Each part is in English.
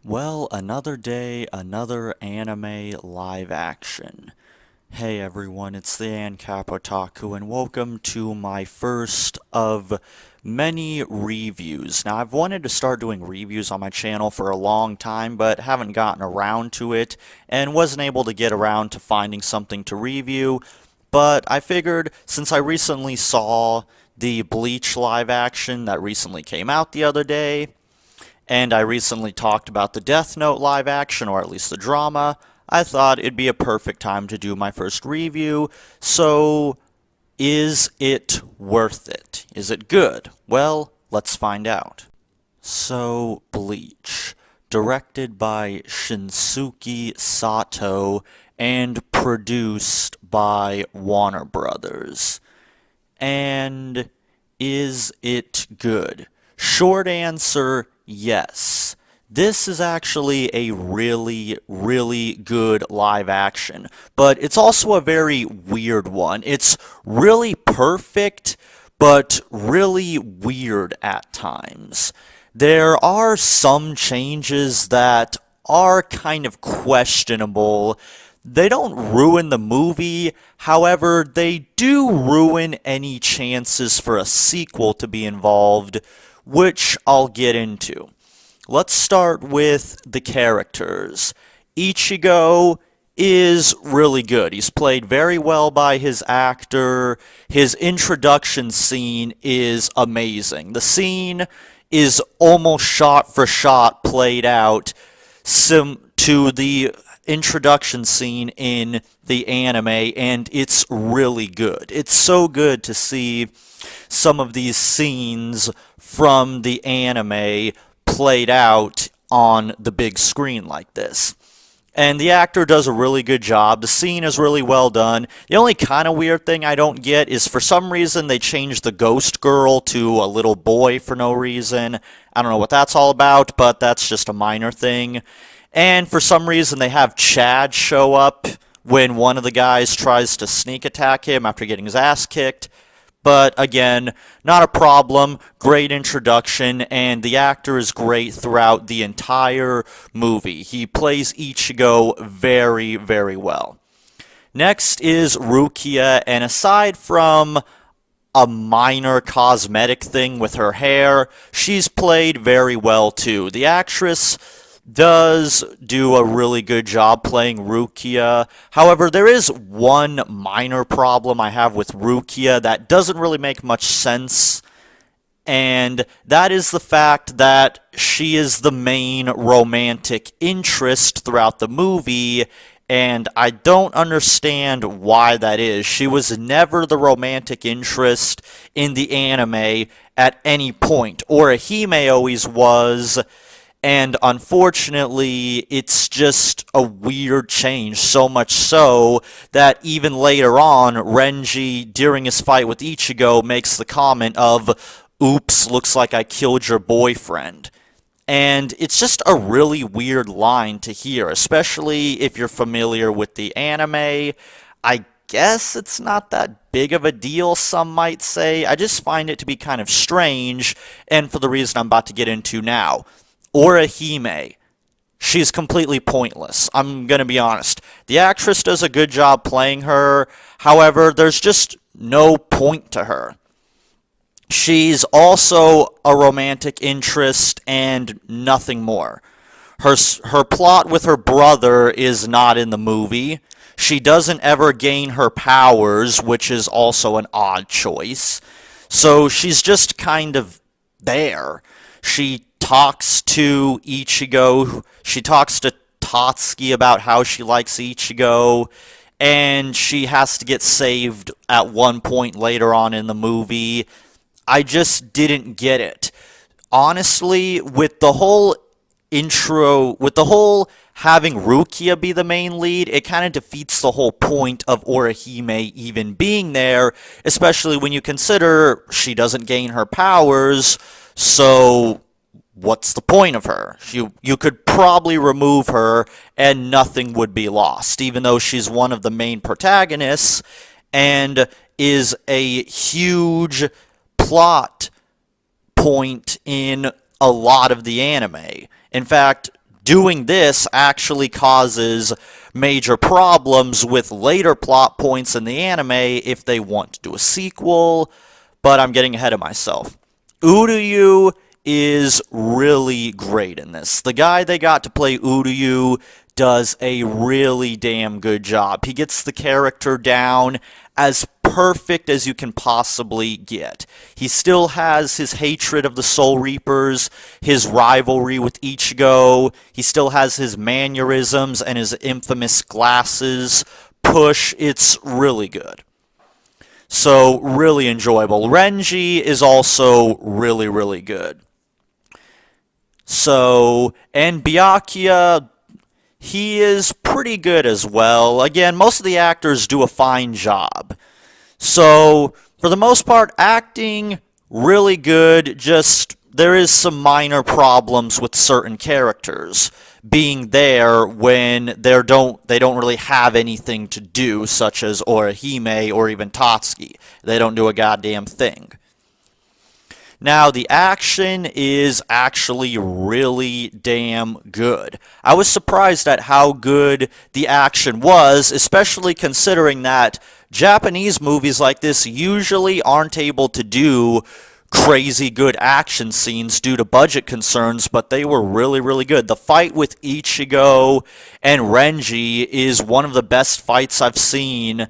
Well, another day, another anime live action. Hey everyone, it's the AnCap Otaku, and welcome to my first of many reviews. Now, I've wanted to start doing reviews on my channel for a long time, but haven't gotten around to it, and wasn't able to get around to finding something to review. But I figured, since I recently saw the Bleach live action that recently came out the other day, and I recently talked about the Death Note live action, or at least the drama, I thought it'd be a perfect time to do my first review. So, is it worth it? Is it good? Well, let's find out. So, Bleach, directed by Shinsuke Sato and produced by Warner Brothers. And is it good? Short answer, yes. This is actually a really, really good live action, but it's also a very weird one. It's really perfect, but really weird at times. There are some changes that are kind of questionable. They don't ruin the movie, however, they do ruin any chances for a sequel to be involved, which I'll get into. Let's start with the characters. Ichigo is really good. He's played very well by his actor. His introduction scene is amazing. The scene is almost shot for shot played out to the introduction scene in the anime, and it's really good. It's so good to see some of these scenes from the anime played out on the big screen like this. And the actor does a really good job. The scene is really well done. The only kind of weird thing I don't get is for some reason they changed the ghost girl to a little boy for no reason. I don't know what that's all about, but that's just a minor thing. And for some reason they have Chad show up when one of the guys tries to sneak attack him after getting his ass kicked. But again, not a problem, great introduction, and the actor is great throughout the entire movie. He plays Ichigo very, very well. Next is Rukia, and aside from a minor cosmetic thing with her hair, she's played very well too. The actress does do a really good job playing Rukia. However, there is one minor problem I have with Rukia that doesn't really make much sense, and that is the fact that she is the main romantic interest throughout the movie, and I don't understand why that is. She was never the romantic interest in the anime at any point. Orihime always was. And unfortunately, it's just a weird change, so much so that even later on, Renji, during his fight with Ichigo, makes the comment of, "Oops, looks like I killed your boyfriend." And it's just a really weird line to hear, especially if you're familiar with the anime. I guess it's not that big of a deal, some might say. I just find it to be kind of strange, and for the reason I'm about to get into now. Orihime, she's completely pointless. I'm going to be honest. The actress does a good job playing her. However, there's just no point to her. She's also a romantic interest and nothing more. Her plot with her brother is not in the movie. She doesn't ever gain her powers, which is also an odd choice. So she's just kind of there. She talks to Ichigo, she talks to Tatsuki about how she likes Ichigo, and she has to get saved at one point later on in the movie. I just didn't get it. Honestly, with the whole having Rukia be the main lead, it kind of defeats the whole point of Orihime even being there, especially when you consider she doesn't gain her powers, so what's the point of her? You could probably remove her and nothing would be lost, even though she's one of the main protagonists and is a huge plot point in a lot of the anime. In fact, doing this actually causes major problems with later plot points in the anime if they want to do a sequel, but I'm getting ahead of myself. Uryu is really great in this. The guy they got to play Uryu does a really damn good job. He gets the character down as perfect as you can possibly get. He still has his hatred of the Soul Reapers, his rivalry with Ichigo, he still has his mannerisms and his infamous glasses push. It's really good. So, really enjoyable. Renji is also really, really good. So, and Byakuya, he is pretty good as well. Again, most of the actors do a fine job. So, for the most part, acting, really good, just there is some minor problems with certain characters being there when they don't really have anything to do, such as Orihime or even Tatsuki. They don't do a goddamn thing. Now, the action is actually really damn good. I was surprised at how good the action was, especially considering that Japanese movies like this usually aren't able to do crazy good action scenes due to budget concerns, but they were really, really good. The fight with Ichigo and Renji is one of the best fights I've seen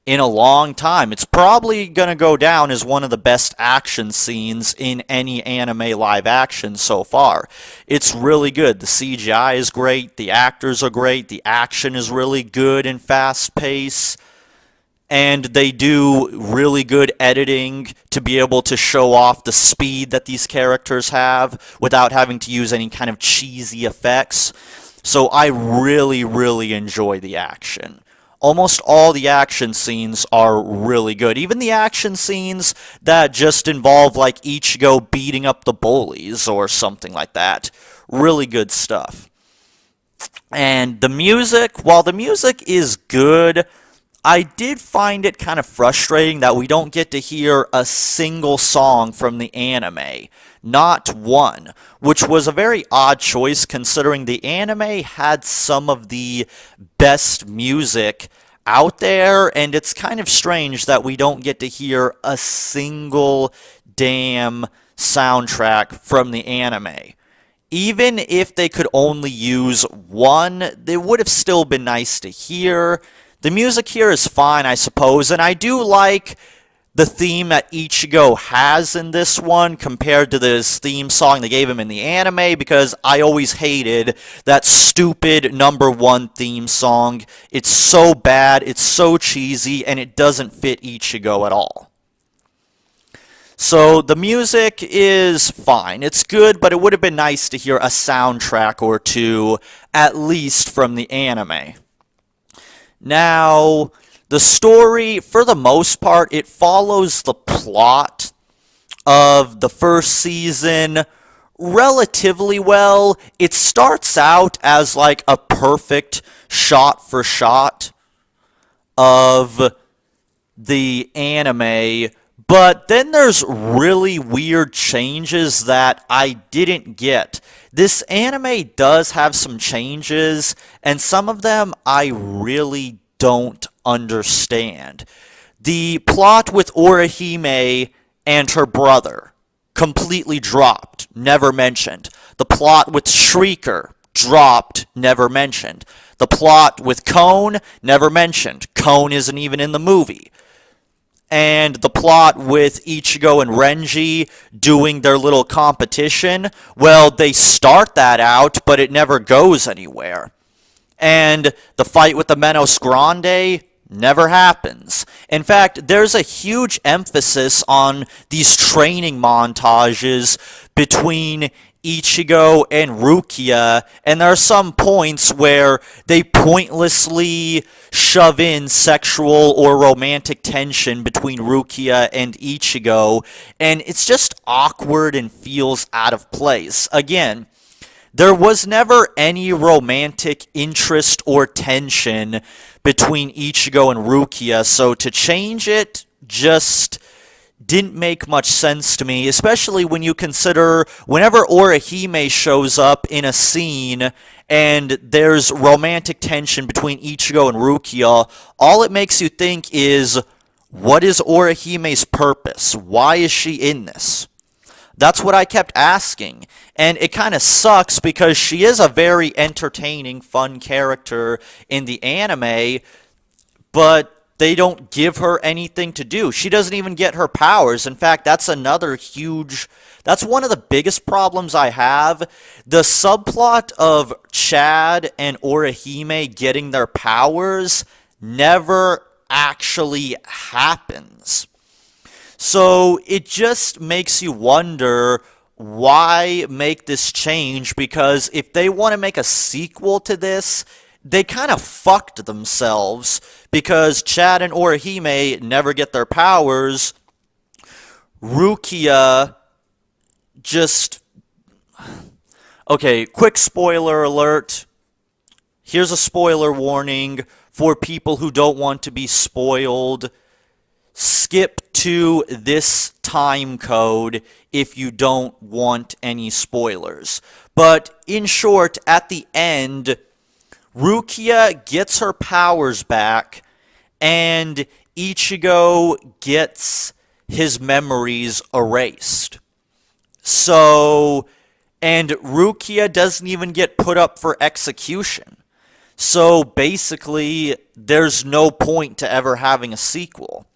in a long time. It's probably going to go down as one of the best action scenes in any anime live action so far. It's really good. The CGI is great, the actors are great, the action is really good and fast-paced, and they do really good editing to be able to show off the speed that these characters have without having to use any kind of cheesy effects. So I really, really enjoy the action. Almost all the action scenes are really good. Even the action scenes that just involve like Ichigo beating up the bullies or something like that. Really good stuff. And the music, while the music is good, I did find it kind of frustrating that we don't get to hear a single song from the anime. Not one. Which was a very odd choice considering the anime had some of the best music out there, and it's kind of strange that we don't get to hear a single damn soundtrack from the anime. Even if they could only use one, it would have still been nice to hear. The music here is fine, I suppose, and I do like the theme that Ichigo has in this one compared to this theme song they gave him in the anime, because I always hated that stupid #1 theme song. It's so bad, it's so cheesy, and it doesn't fit Ichigo at all. So the music is fine. It's good, but it would have been nice to hear a soundtrack or two, at least from the anime. Now, the story, for the most part, it follows the plot of the first season relatively well. It starts out as like a perfect shot-for-shot of the anime, but then there's really weird changes that I didn't get. This anime does have some changes, and some of them I really don't understand. The plot with Orihime and her brother, completely dropped, never mentioned. The plot with Shrieker, dropped, never mentioned. The plot with Cone, never mentioned. Cone isn't even in the movie. And the plot with Ichigo and Renji doing their little competition, well, they start that out, but it never goes anywhere. And the fight with the Menos Grande never happens. In fact, there's a huge emphasis on these training montages between Ichigo and Rukia, and there are some points where they pointlessly shove in sexual or romantic tension between Rukia and Ichigo, and it's just awkward and feels out of place. Again, there was never any romantic interest or tension between Ichigo and Rukia, so to change it just didn't make much sense to me, especially when you consider whenever Orihime shows up in a scene and there's romantic tension between Ichigo and Rukia, all it makes you think is, what is Orihime's purpose? Why is she in this? That's what I kept asking. And it kind of sucks because she is a very entertaining, fun character in the anime, but they don't give her anything to do. She doesn't even get her powers. In fact, that's one of the biggest problems I have. The subplot of Chad and Orihime getting their powers never actually happens. So it just makes you wonder, why make this change? Because if they want to make a sequel to this, they kind of fucked themselves, because Chad and Orihime never get their powers. Rukia just... Okay, quick spoiler alert. Here's a spoiler warning for people who don't want to be spoiled. Skip to this time code if you don't want any spoilers. But in short, at the end, Rukia gets her powers back, and Ichigo gets his memories erased. So, and Rukia doesn't even get put up for execution. So basically, there's no point to ever having a sequel.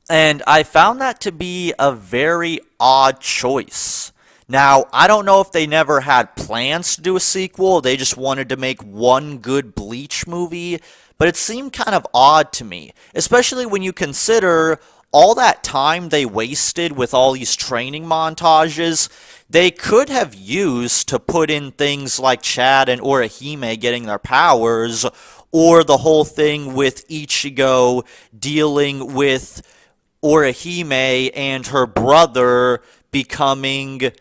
And I found that to be a very odd choice. Now, I don't know if they never had plans to do a sequel, they just wanted to make one good Bleach movie, but it seemed kind of odd to me, especially when you consider all that time they wasted with all these training montages. They could have used to put in things like Chad and Orihime getting their powers, or the whole thing with Ichigo dealing with Orihime and her brother becoming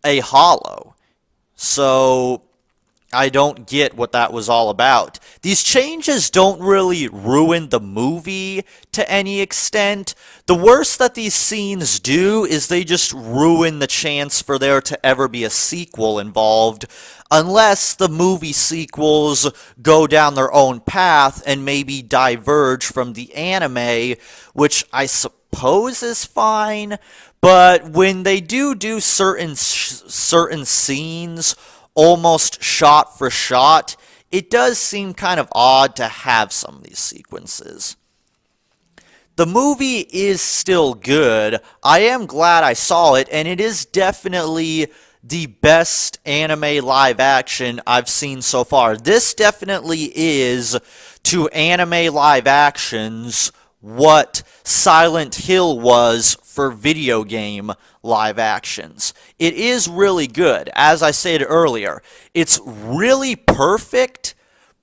a hollow. So I don't get what that was all about. These changes don't really ruin the movie to any extent. The worst that these scenes do is they just ruin the chance for there to ever be a sequel involved, unless the movie sequels go down their own path and maybe diverge from the anime, which I suppose is fine. But when they do certain scenes almost shot for shot, it does seem kind of odd to have some of these sequences. The movie is still good. I am glad I saw it, and it is definitely the best anime live action I've seen so far. This definitely is, to anime live actions, what Silent Hill was for video game live actions. It is really good. As I said earlier, it's really perfect,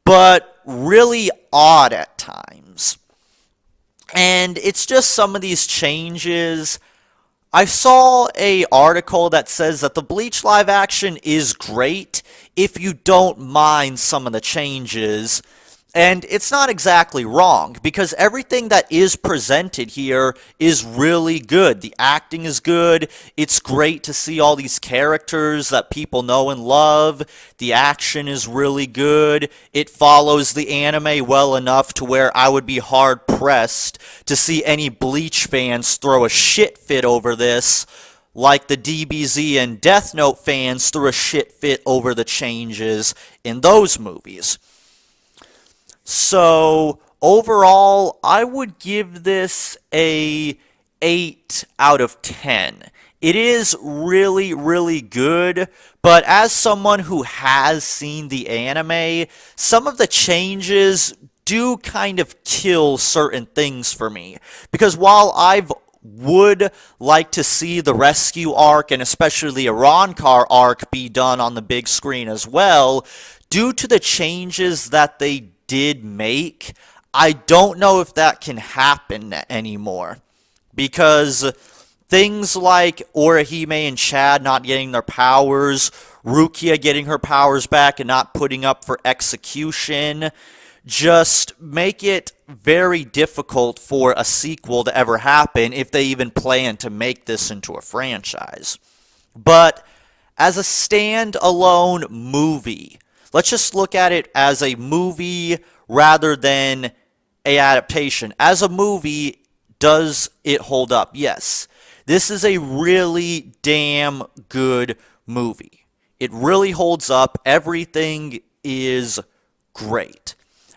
but really odd at times. And it's just some of these changes. I saw an article that says that the Bleach live action is great if you don't mind some of the changes. And it's not exactly wrong, because everything that is presented here is really good. The acting is good. It's great to see all these characters that people know and love. The action is really good. It follows the anime well enough to where I would be hard-pressed to see any Bleach fans throw a shit fit over this, like the DBZ and Death Note fans threw a shit fit over the changes in those movies. So, overall, I would give this a 8 out of 10. It is really, really good, but as someone who has seen the anime, some of the changes do kind of kill certain things for me. Because while I would like to see the rescue arc, and especially the Arrancar arc, be done on the big screen as well, due to the changes that they did make, I don't know if that can happen anymore, because things like Orihime and Chad not getting their powers, Rukia getting her powers back and not putting up for execution, just make it very difficult for a sequel to ever happen if they even plan to make this into a franchise. But as a standalone movie, let's just look at it as a movie rather than a adaptation. As a movie, does it hold up? Yes. This is a really damn good movie. It really holds up. Everything is great.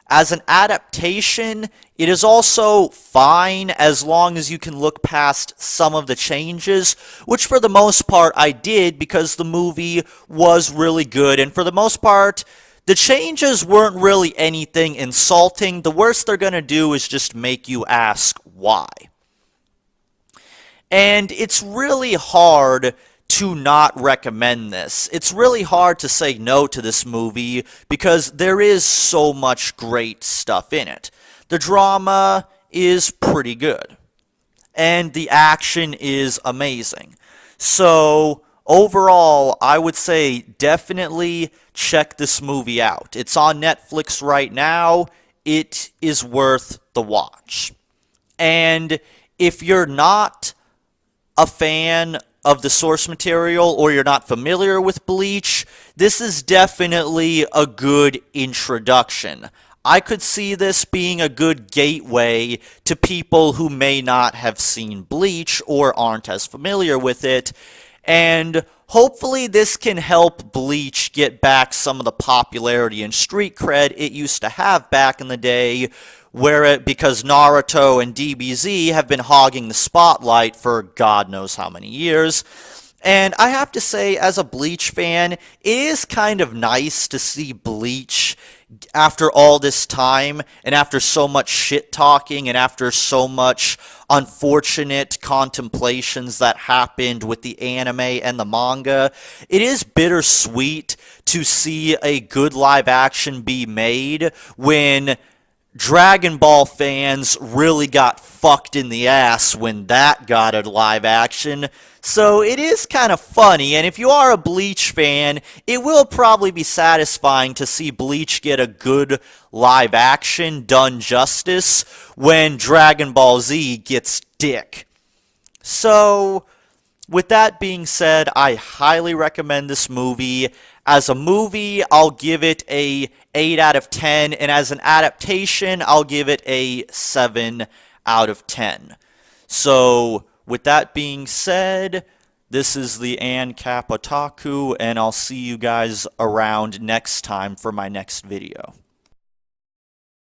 As an adaptation, it is also fine as long as you can look past some of the changes, which for the most part I did because the movie was really good, and for the most part, the changes weren't really anything insulting. The worst they're going to do is just make you ask why. And it's really hard to not recommend this. It's really hard to say no to this movie because there is so much great stuff in it. The drama is pretty good, and the action is amazing. So, overall, I would say definitely check this movie out. It's on Netflix right now. It is worth the watch. And if you're not a fan of the source material or you're not familiar with Bleach, this is definitely a good introduction. I could see this being a good gateway to people who may not have seen Bleach or aren't as familiar with it, and hopefully this can help Bleach get back some of the popularity and street cred it used to have back in the day, because Naruto and DBZ have been hogging the spotlight for God knows how many years. And I have to say, as a Bleach fan, it is kind of nice to see Bleach after all this time, and after so much shit-talking, and after so much unfortunate contemplations that happened with the anime and the manga. It is bittersweet to see a good live action be made when Dragon Ball fans really got fucked in the ass when that got a live action. So it is kind of funny, and if you are a Bleach fan, it will probably be satisfying to see Bleach get a good live action done justice when Dragon Ball Z gets dick. So, with that being said, I highly recommend this movie. As a movie, I'll give it a 8 out of 10, and as an adaptation, I'll give it a 7 out of 10. So, with that being said, this is the ANCAP Otaku, and I'll see you guys around next time for my next video.